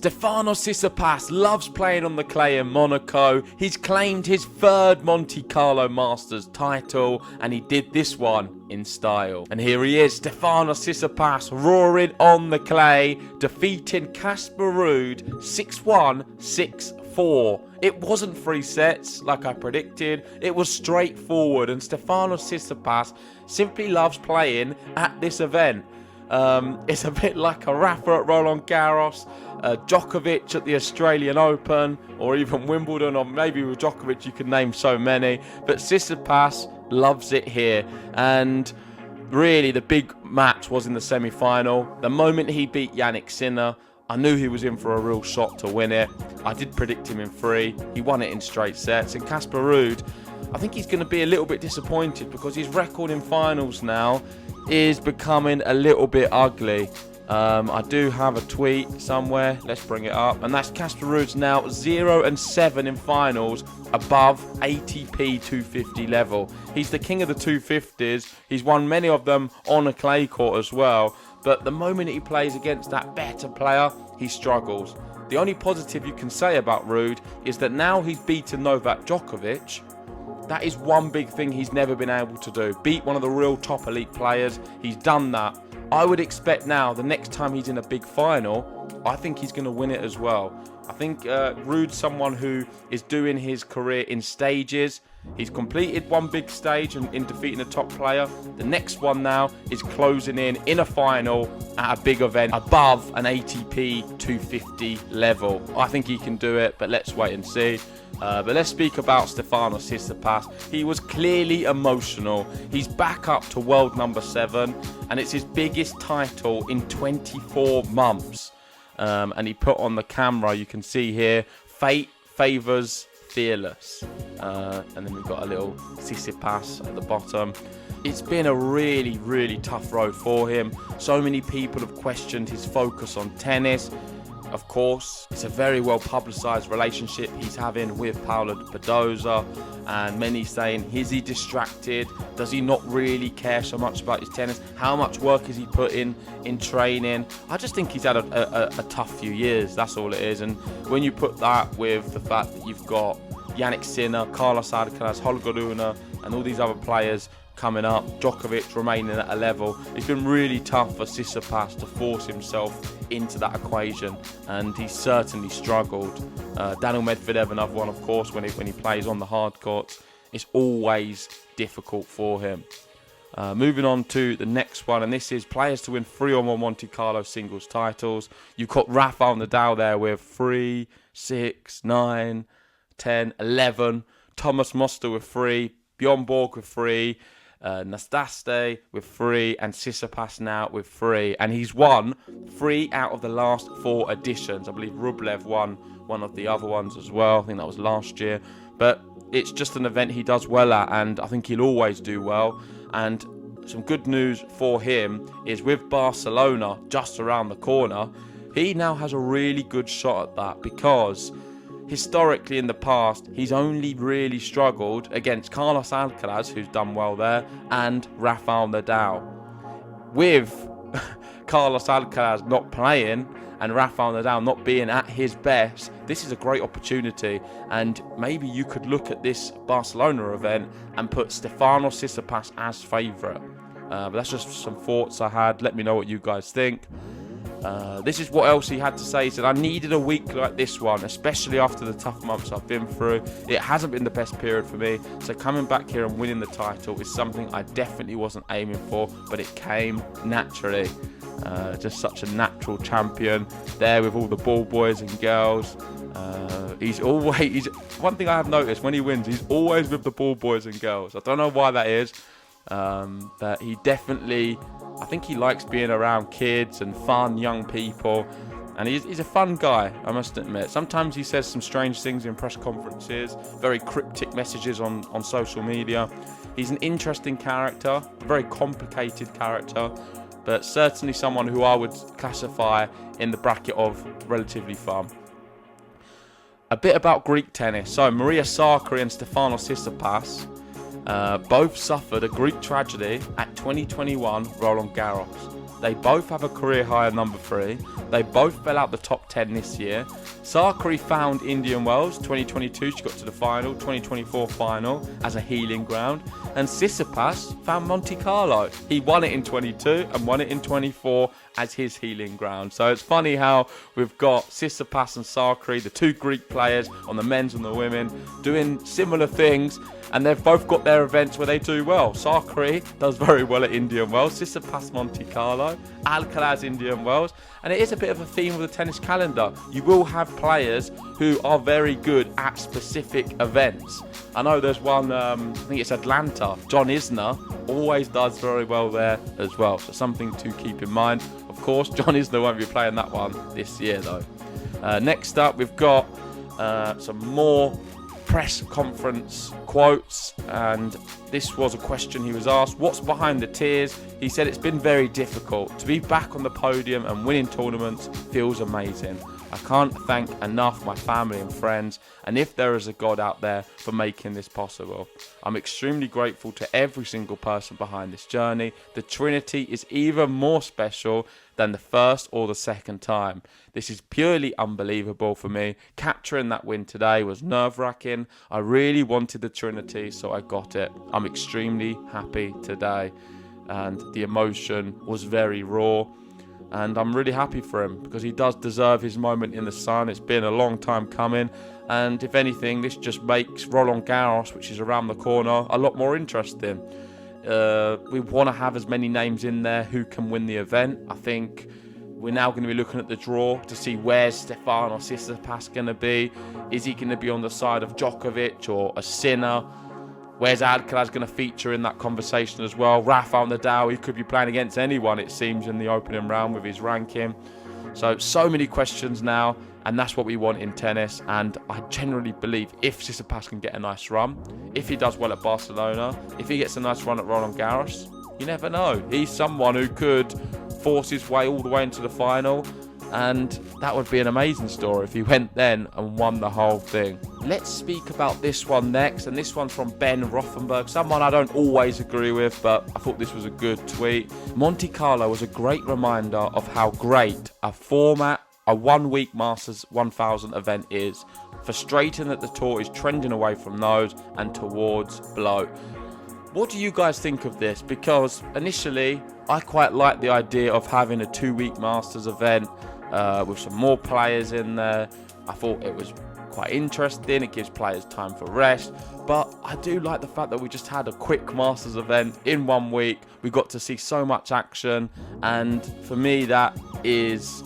Stefanos Tsitsipas loves playing on the clay in Monaco. He's claimed his third Monte Carlo Masters title, and he did this one in style. And here he is, Stefanos Tsitsipas, roaring on the clay, defeating Casper Ruud 6-1, 6-4. It wasn't 3 sets like I predicted. It was straightforward, and Stefanos Tsitsipas simply loves playing at this event. It's a bit like a Rafa at Roland Garros, Djokovic at the Australian Open, or even Wimbledon, or maybe with Djokovic you can name so many. But Tsitsipas loves it here, and really the big match was in the semi-final. The moment he beat Jannik Sinner, I knew he was in for a real shot to win it. I did predict him in 3. He won it in straight sets. And Casper Ruud, I think he's going to be a little bit disappointed because his record in finals now is becoming a little bit ugly. I do have a tweet somewhere. Let's bring it up. And that's Casper Ruud's now 0-7 in finals above ATP 250 level. He's the king of the 250s. He's won many of them on a clay court as well. But the moment he plays against that better player, he struggles. The only positive you can say about Ruud is that now he's beaten Novak Djokovic. That is one big thing he's never been able to do. Beat one of the real top elite players. He's done that. I would expect now, the next time he's in a big final, I think he's going to win it as well. I think Ruud's someone who is doing his career in stages. He's completed one big stage in defeating a top player. The next one now is closing in a final at a big event above an ATP 250 level. I think he can do it, but let's wait and see. But let's speak about Stefanos Tsitsipas. He was clearly emotional. He's back up to world number 7, and it's his biggest title in 24 months. And he put on the camera, you can see here, fate favours fearless. And then we've got a little Tsitsipas at the bottom. It's been a really, really tough road for him. So many people have questioned his focus on tennis. Of course, it's a very well publicised relationship he's having with Paula Badoza, and many saying, is he distracted? Does he not really care so much about his tennis? How much work has he put in training? I just think he's had a tough few years, that's all it is. And when you put that with the fact that you've got Jannik Sinner, Carlos Alcaraz, Holger Rune, and all these other players coming up, Djokovic remaining at a level, it's been really tough for Tsitsipas to force himself into that equation, and he's certainly struggled. Daniel Medvedev, another one, of course, when he plays on the hard courts, it's always difficult for him. Moving on to the next one, and this is players to win 3 or more Monte Carlo singles titles. You've got Rafael Nadal there with 3, 6, 9, 10, 11. Thomas Muster with 3. Bjorn Borg with 3. Nastaste with 3, and Tsitsipas now with 3, and he's won 3 out of the last 4 editions. I believe Rublev won one of the other ones as well. I think that was last year, but it's just an event he does well at, and I think he'll always do well. And some good news for him is with Barcelona just around the corner, he now has a really good shot at that, because historically in the past, he's only really struggled against Carlos Alcaraz, who's done well there, and Rafael Nadal. With Carlos Alcaraz not playing and Rafael Nadal not being at his best, this is a great opportunity, and maybe you could look at this Barcelona event and put Stefanos Tsitsipas as favourite. But that's just some thoughts I had. Let me know what you guys think. This is what else he had to say. He said, I needed a week like this one, especially after the tough months I've been through. It hasn't been the best period for me, so coming back here and winning the title is something I definitely wasn't aiming for, but it came naturally. Just such a natural champion there with all the ball boys and girls. He's one thing I have noticed when he wins, he's always with the ball boys and girls. I don't know why that is, but he definitely, I think he likes being around kids and fun young people, and he's a fun guy, I must admit. Sometimes he says some strange things in press conferences, very cryptic messages on social media. He's an interesting character, a very complicated character, but certainly someone who I would classify in the bracket of relatively fun. A bit about Greek tennis. So Maria Sakkari and Stefanos Tsitsipas both suffered a Greek tragedy at 2021 Roland Garros. They both have a career high at number 3. They both fell out the top 10 this year. Sakkari found Indian Wells 2022, she got to the final, 2024 final as a healing ground. And Tsitsipas found Monte Carlo. He won it in 22 and won it in 24 as his healing ground. So it's funny how we've got Tsitsipas and Sakkari, the two Greek players on the men's and the women, doing similar things. And they've both got their events where they do well. Sakkari does very well at Indian Wells, Tsitsipas Monte Carlo, Alcaraz Indian Wells. And it is a bit of a theme of the tennis calendar. You will have players who are very good at specific events. I know there's one, I think it's Atlanta, John Isner, always does very well there as well. So something to keep in mind. Of course, John Isner won't be playing that one this year though. Next up, we've got some more press conference quotes, and this was a question he was asked: what's behind the tears? He said, it's been very difficult. To be back on the podium and winning tournaments feels amazing. I can't thank enough my family and friends, and if there is a God out there, for making this possible. I'm extremely grateful to every single person behind this journey. The Trinity is even more special than the first or the second time. This is purely unbelievable for me. Capturing that win today was nerve-wracking. I really wanted the Trinity, so I got it. I'm extremely happy today, and the emotion was very raw. And I'm really happy for him because he does deserve his moment in the sun. It's been a long time coming. And if anything, this just makes Roland Garros, which is around the corner, a lot more interesting. We want to have as many names in there who can win the event. I think we're now going to be looking at the draw to see where's Stefanos Tsitsipas going to be. Is he going to be on the side of Djokovic or a Sinner? Where's Alcaraz going to feature in that conversation as well? Rafael Nadal, he could be playing against anyone, it seems, in the opening round with his ranking. So many questions now, and that's what we want in tennis. And I generally believe if Tsitsipas can get a nice run, if he does well at Barcelona, if he gets a nice run at Roland Garros, you never know. He's someone who could force his way all the way into the final, and that would be an amazing story if he went then and won the whole thing. Let's speak about this one next, and this one's from Ben Rothenberg, someone I don't always agree with, but I thought this was a good tweet. Monte Carlo was a great reminder of how great a format a 1 week Masters 1000 event is. Frustrating that the tour is trending away from those and towards below. What do you guys think of this? Because initially I quite like the idea of having a 2 week Masters event with some more players in there. I thought it was quite interesting. It gives players time for rest. But I do like the fact that we just had a quick Masters event in 1 week. We got to see so much action. And for me, that is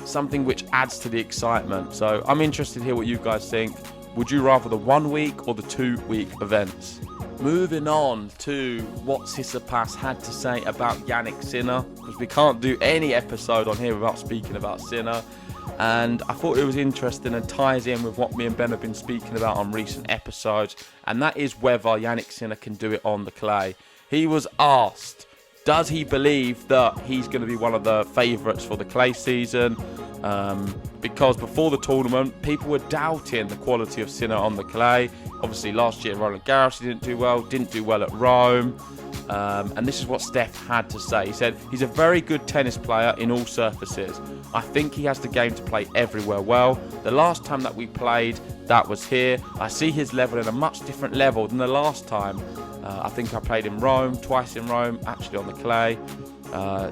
something which adds to the excitement. So I'm interested to hear what you guys think. Would you rather the 1 week or the 2 week events? Moving on to what Tsitsipas had to say about Jannik Sinner, because we can't do any episode on here without speaking about Sinner. And I thought it was interesting and ties in with what me and Ben have been speaking about on recent episodes, and that is whether Jannik Sinner can do it on the clay. He was asked, does he believe that he's going to be one of the favourites for the clay season? Because before the tournament, people were doubting the quality of Sinner on the clay. Obviously, last year at Roland Garros, he didn't do well at Rome. And this is what Steph had to say. He said, he's a very good tennis player in all surfaces. I think he has the game to play everywhere well. The last time that we played, that was here. I see his level in a much different level than the last time. I think I played in Rome, twice in Rome, actually on the clay.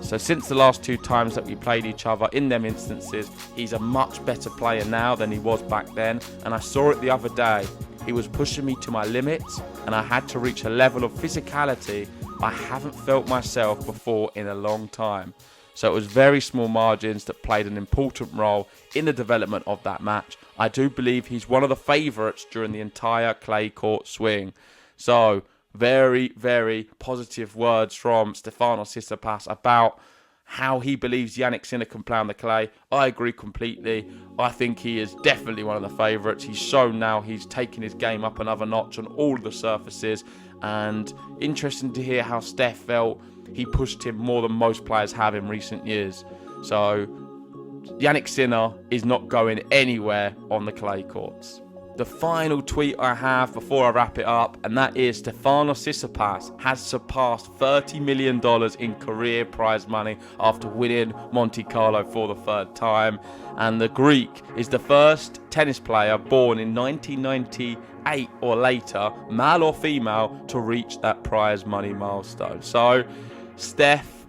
So since the last 2 times that we played each other, in them instances, he's a much better player now than he was back then. And I saw it the other day. He was pushing me to my limits, and I had to reach a level of physicality I haven't felt myself before in a long time. So it was very small margins that played an important role in the development of that match. I do believe he's one of the favourites during the entire clay court swing. So very, very positive words from Stefanos Tsitsipas about how he believes Jannik Sinner can play on the clay. I agree completely. I think he is definitely one of the favourites. He's shown now he's taken his game up another notch on all of the surfaces. And interesting to hear how Steph felt he pushed him more than most players have in recent years. So Jannik Sinner is not going anywhere on the clay courts. the final tweet I have before I wrap it up, and that is Stefanos Tsitsipas has surpassed $30 million in career prize money after winning Monte Carlo for the third time. And the Greek is the first tennis player born in 1998 or later, male or female, to reach that prize money milestone. So Steph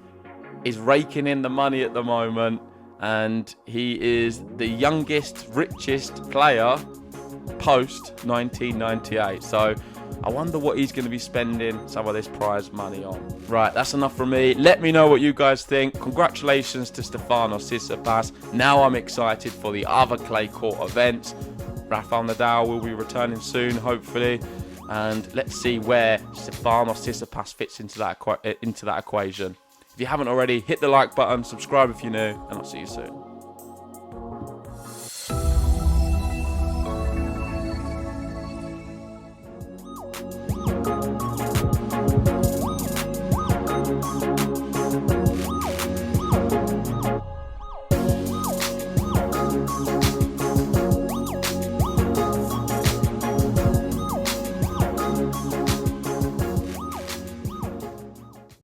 is raking in the money at the moment, and he is the youngest, richest player post 1998. So I wonder what he's going to be spending some of this prize money on. Right, that's enough from me. Let me know what you guys think. Congratulations to Stefanos Tsitsipas. Now I'm excited for the other clay court events. Rafael Nadal will be returning soon, hopefully, and let's see where Stefanos Tsitsipas fits into that equation. If you haven't already, hit the like button, subscribe if you're new, and I'll see you soon.